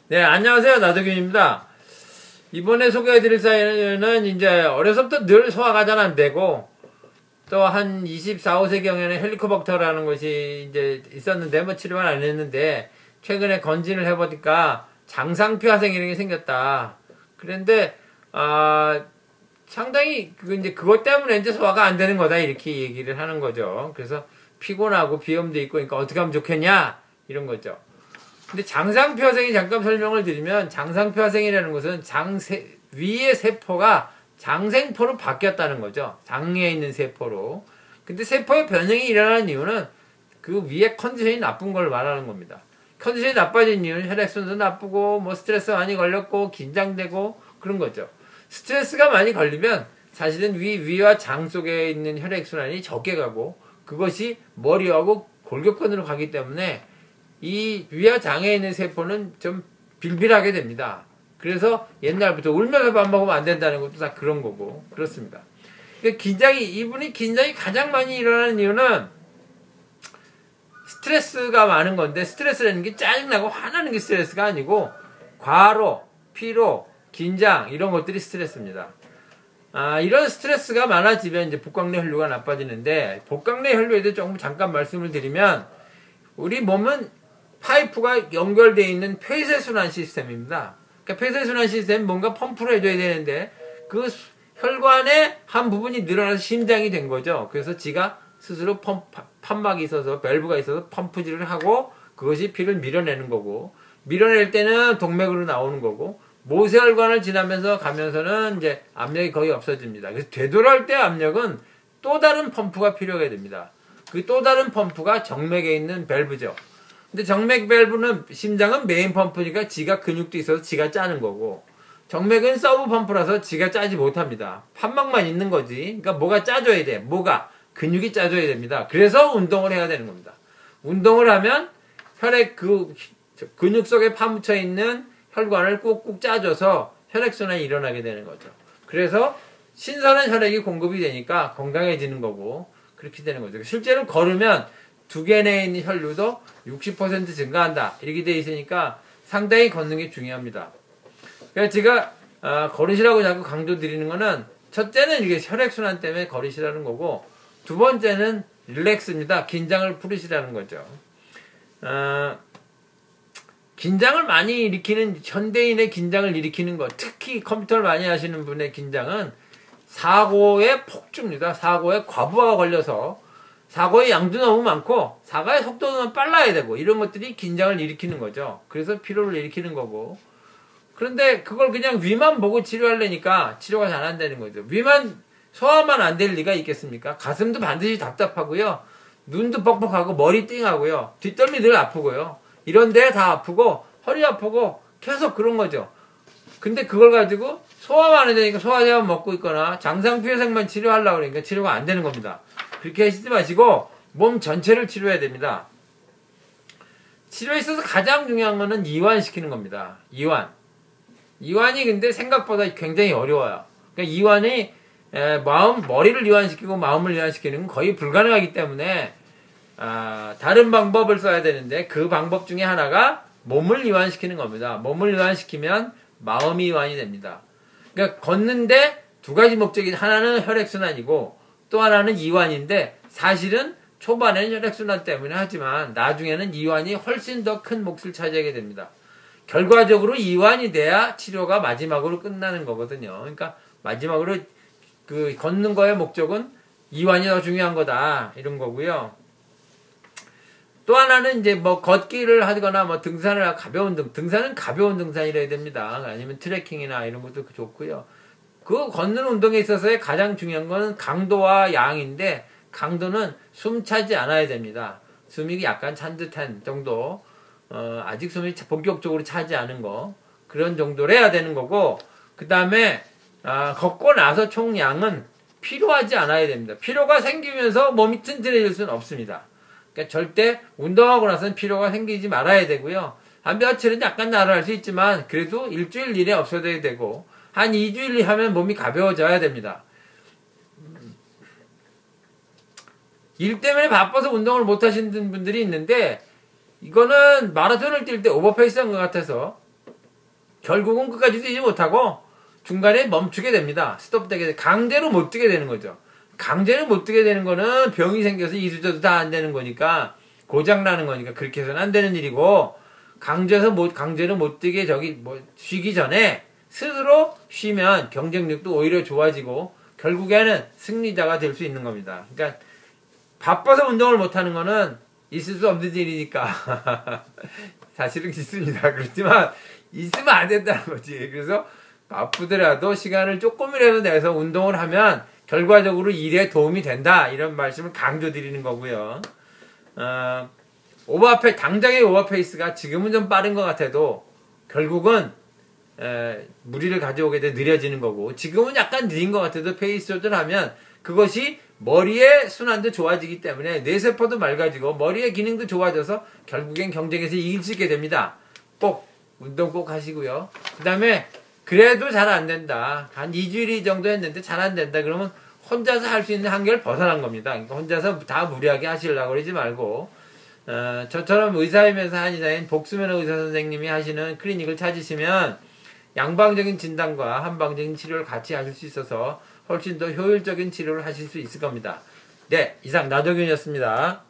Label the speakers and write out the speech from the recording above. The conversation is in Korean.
Speaker 1: 네, 안녕하세요. 나도균입니다. 이번에 소개해드릴 사연은 이제 어려서부터 늘 소화가 잘 안 되고 또 한 24, 5세경에는 헬리코박터라는 것이 이제 있었는데 뭐 치료만 안 했는데 최근에 건진을 해보니까 장상피화생이라는 게 생겼다. 그런데 상당히 이제 그것 때문에 이제 소화가 안 되는 거다 이렇게 얘기를 하는 거죠. 그래서 피곤하고 비염도 있고 그러니까 어떻게 하면 좋겠냐 이런 거죠. 근데 장상표화생이 잠깐 설명을 드리면 장상표화생이라는 것은 위의 세포가 장생포로 바뀌었다는 거죠. 장에 있는 세포로. 근데 세포의 변형이 일어나는 이유는 그 위에 컨디션이 나쁜 걸 말하는 겁니다. 컨디션이 나빠진 이유는 혈액순도 나쁘고 뭐 스트레스 많이 걸렸고 긴장되고 그런 거죠. 스트레스가 많이 걸리면 사실은 위와 장 속에 있는 혈액순환이 적게 가고 그것이 머리하고 골격근으로 가기 때문에 이 위와 장에 있는 세포는 좀 빌빌하게 됩니다. 그래서 옛날부터 울면서 밥 먹으면 안 된다는 것도 다 그런 거고 그렇습니다. 그러니까 이분이 긴장이 가장 많이 일어나는 이유는 스트레스가 많은 건데 스트레스라는 게 짜증나고 화나는 게 스트레스가 아니고 과로, 피로, 긴장 이런 것들이 스트레스입니다. 이런 스트레스가 많아지면 이제 복강내 혈류가 나빠지는데 복강내 혈류에 대해 조금 잠깐 말씀을 드리면 우리 몸은 파이프가 연결되어 있는 폐쇄순환 시스템입니다. 그러니까 폐쇄순환 시스템은 뭔가 펌프를 해줘야 되는데 그 혈관의 한 부분이 늘어나서 심장이 된 거죠. 그래서 지가 스스로 판막이 있어서 밸브가 있어서 펌프질을 하고 그것이 피를 밀어내는 거고 밀어낼 때는 동맥으로 나오는 거고 모세혈관을 지나면서 가면서는 이제 압력이 거의 없어집니다. 그래서 되돌아올 때 압력은 또 다른 펌프가 필요하게 됩니다. 그 또 다른 펌프가 정맥에 있는 밸브죠. 근데 정맥 밸브는 심장은 메인 펌프니까 지가 근육도 있어서 지가 짜는 거고 정맥은 서브 펌프라서 지가 짜지 못합니다. 판막만 있는 거지. 그러니까 뭐가 짜줘야 돼. 근육이 짜줘야 됩니다. 그래서 운동을 해야 되는 겁니다. 운동을 하면 근육 속에 파묻혀 있는 혈관을 꾹꾹 짜줘서 혈액순환이 일어나게 되는 거죠. 그래서 신선한 혈액이 공급이 되니까 건강해지는 거고 그렇게 되는 거죠. 실제로 걸으면 두개 내에 있는 혈류도 60% 증가한다. 이렇게 되어 있으니까 상당히 걷는 게 중요합니다. 그래서 제가 걸으시라고 자꾸 강조드리는 거는 첫째는 이게 혈액순환 때문에 걸으시라는 거고 두 번째는 릴렉스입니다. 긴장을 풀으시라는 거죠. 긴장을 많이 일으키는 현대인의 긴장을 일으키는 것 특히 컴퓨터를 많이 하시는 분의 긴장은 사고의 폭주입니다. 사고에 과부하가 걸려서 사고의 양도 너무 많고 사고의 속도도 너무 빨라야 되고 이런 것들이 긴장을 일으키는 거죠. 그래서 피로를 일으키는 거고 그런데 그걸 그냥 위만 보고 치료하려니까 치료가 잘 안 되는 거죠. 소화만 안 될 리가 있겠습니까? 가슴도 반드시 답답하고요. 눈도 뻑뻑하고 머리 띵하고요. 뒷덜미 늘 아프고요. 이런 데 다 아프고 허리 아프고 계속 그런 거죠. 근데 그걸 가지고 소화만 안 되니까 소화제만 먹고 있거나 장상피회생만 치료하려고 그러니까 치료가 안 되는 겁니다. 그렇게 하시지 마시고 몸 전체를 치료해야 됩니다. 치료에 있어서 가장 중요한 거는 이완시키는 겁니다. 이완이 근데 생각보다 굉장히 어려워요. 그러니까 이완이 머리를 이완시키고 마음을 이완시키는 건 거의 불가능하기 때문에 다른 방법을 써야 되는데 그 방법 중에 하나가 몸을 이완시키는 겁니다. 몸을 이완시키면 마음이 이완이 됩니다. 그러니까 걷는데 두 가지 목적이 하나는 혈액순환이고 또 하나는 이완인데 사실은 초반에는 혈액순환 때문에 하지만 나중에는 이완이 훨씬 더 큰 몫을 차지하게 됩니다. 결과적으로 이완이 돼야 치료가 마지막으로 끝나는 거거든요. 그러니까 마지막으로 그 걷는 거의 목적은 이완이 더 중요한 거다 이런 거고요. 또 하나는 이제 뭐 걷기를 하거나 뭐 등산은 가벼운 등산이라 됩니다. 아니면 트레킹이나 이런 것도 좋고요. 그 걷는 운동에 있어서의 가장 중요한 건 강도와 양인데 강도는 숨 차지 않아야 됩니다. 숨이 약간 찬 듯한 정도 아직 숨이 본격적으로 차지 않은 거 그런 정도로 해야 되는 거고 그 다음에 걷고 나서 총 양은 피로하지 않아야 됩니다. 피로가 생기면서 몸이 튼튼해질 수는 없습니다. 그러니까 절대 운동하고 나서는 피로가 생기지 말아야 되고요. 한 며칠은 약간 나아갈 수 있지만 그래도 일주일 이내 없어져야 되고 한 2주일 하면 몸이 가벼워져야 됩니다. 일 때문에 바빠서 운동을 못 하시는 분들이 있는데 이거는 마라톤을 뛸 때 오버페이스한 것 같아서 결국은 끝까지 뛰지 못하고 중간에 멈추게 됩니다. 스톱되게 강제로 못 뛰게 되는 거죠. 강제로 못 뛰게 되는 거는 병이 생겨서 이수저도 다 안 되는 거니까 고장 나는 거니까 그렇게 해서는 안 되는 일이고 강제로 못 뛰게 쉬기 전에 스스로 쉬면 경쟁력도 오히려 좋아지고 결국에는 승리자가 될 수 있는 겁니다. 그러니까 바빠서 운동을 못 하는 거는 있을 수 없는 일이니까 사실은 있습니다. 그렇지만 있으면 안 된다는 거지. 그래서 바쁘더라도 시간을 조금이라도 내서 운동을 하면 결과적으로 일에 도움이 된다. 이런 말씀을 강조드리는 거고요. 당장의 오버페이스가 지금은 좀 빠른 것 같아도 결국은 무리를 가져오게 돼 느려지는 거고 지금은 약간 느린 것 같아도 페이스 조절하면 그것이 머리의 순환도 좋아지기 때문에 뇌세포도 맑아지고 머리의 기능도 좋아져서 결국엔 경쟁에서 이길 수 있게 됩니다. 운동 꼭 하시고요. 그 다음에 그래도 잘 안 된다. 한 2주일 정도 했는데 잘 안 된다. 그러면 혼자서 할 수 있는 한계를 벗어난 겁니다. 그러니까 혼자서 다 무리하게 하시려고 그러지 말고 저처럼 의사이면서 한의사인 복수면허 의사 선생님이 하시는 클리닉을 찾으시면 양방적인 진단과 한방적인 치료를 같이 하실 수 있어서 훨씬 더 효율적인 치료를 하실 수 있을 겁니다. 네, 이상 나도균이었습니다.